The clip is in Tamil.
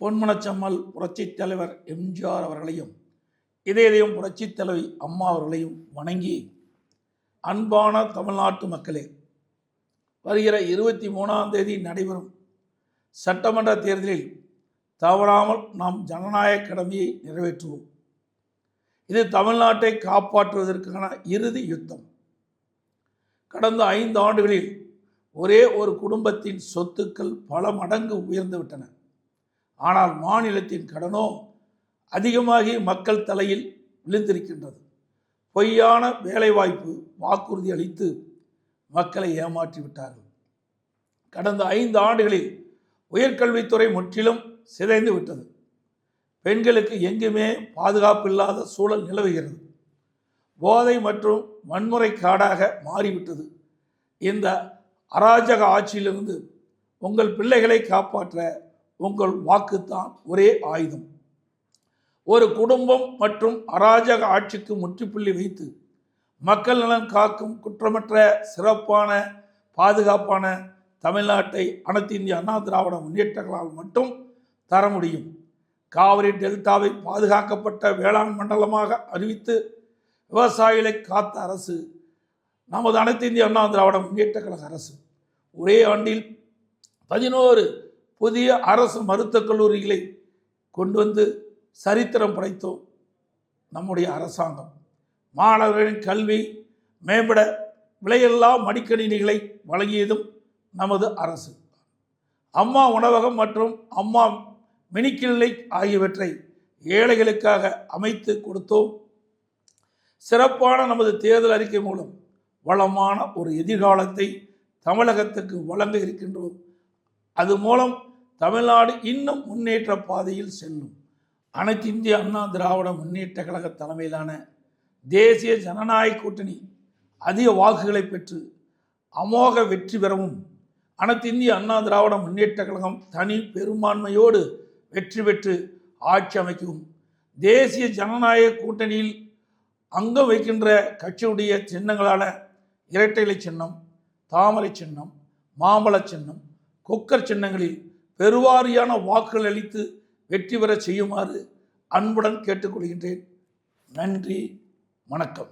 பொன்மனச்செம்மல் புரட்சித் தலைவர் எம்ஜிஆர் அவர்களையும் இதயம் புரட்சித் தலைவி அம்மா அவர்களையும் வணங்கி, அன்பான தமிழ்நாட்டு மக்களே, வருகிற 23ஆம் தேதி நடைபெறும் சட்டமன்ற தேர்தலில் தவறாமல் நாம் ஜனநாயக கடமையை நிறைவேற்றுவோம். இது தமிழ்நாட்டை காப்பாற்றுவதற்கான இறுதி யுத்தம். கடந்த 5 ஆண்டுகளில் ஒரே ஒரு குடும்பத்தின் சொத்துக்கள் பல மடங்கு உயர்ந்துவிட்டன. ஆனால் மாநிலத்தின் கடனோ அதிகமாகி மக்கள் தலையில் விழுந்திருக்கின்றது. பொய்யான வேலைவாய்ப்பு வாக்குறுதி அளித்து மக்களை ஏமாற்றிவிட்டார்கள். கடந்த 5 ஆண்டுகளில் உயர்கல்வித்துறை முற்றிலும் சிதைந்து விட்டது. பெண்களுக்கு எங்குமே பாதுகாப்பு இல்லாத சூழல் நிலவுகிறது. போதை மற்றும் வன்முறை காடாக மாறிவிட்டது. இந்த அராஜக ஆட்சியிலிருந்து உங்கள் பிள்ளைகளை காப்பாற்ற உங்கள் வாக்குத்தான் ஒரே ஆயுதம். ஒரு குடும்பம் மற்றும் அராஜக ஆட்சிக்கு முற்றுப்புள்ளி வைத்து மக்கள் நலன் காக்கும் குற்றமற்ற சிறப்பான பாதுகாப்பான தமிழ்நாட்டை அனைத்து இந்திய அண்ணா திராவிட முன்னேற்றங்களால் மட்டும் தர முடியும். காவிரி டெல்டாவை பாதுகாக்கப்பட்ட வேளாண் மண்டலமாக அறிவித்து விவசாயிகளை காத்த அரசு நமது அனைத்து இந்திய அண்ணா திராவிட முன்னேற்ற கழக அரசு. ஒரே ஆண்டில் 11 புதிய அரசு மருத்துவக் கல்லூரிகளை கொண்டு வந்து சரித்திரம் படைத்தோம் நம்முடைய அரசாங்கம். மாணவர்களின் கல்வி மேம்பட விலையில்லா மடிக்கணினிகளை வழங்கியதும் நமது அரசு. அம்மா உணவகம் மற்றும் அம்மா மினிக்கிளினிக் ஆகியவற்றை ஏழைகளுக்காக அமைத்து கொடுத்தோம். சிறப்பான நமது தேர்தல் அறிக்கை மூலம் வளமான ஒரு எதிர்காலத்தை தமிழகத்துக்கு வழங்க இருக்கின்றோம். அது மூலம் தமிழ்நாடு இன்னும் முன்னேற்ற பாதையில் செல்லும். அனைத்து இந்திய அண்ணா திராவிட முன்னேற்ற கழக தலைமையிலான தேசிய ஜனநாயக கூட்டணி அதிக வாக்குகளை பெற்று அமோக வெற்றி பெறவும், அனைத்து இந்திய அண்ணா திராவிட முன்னேற்ற கழகம் தனி பெரும்பான்மையோடு வெற்றி பெற்று ஆட்சி அமைக்கவும், தேசிய ஜனநாயக கூட்டணியில் அங்கம் வைக்கின்ற கட்சியுடைய சின்னங்களான இரட்டை இலை சின்னம், தாமரை சின்னம், மாம்பழ சின்னம், குக்கர் சின்னங்களில் பெருவாரியான வாக்குகள் அளித்து வெற்றி பெற செய்யுமாறு அன்புடன் கேட்டுக்கொள்கின்றேன். நன்றி, வணக்கம்.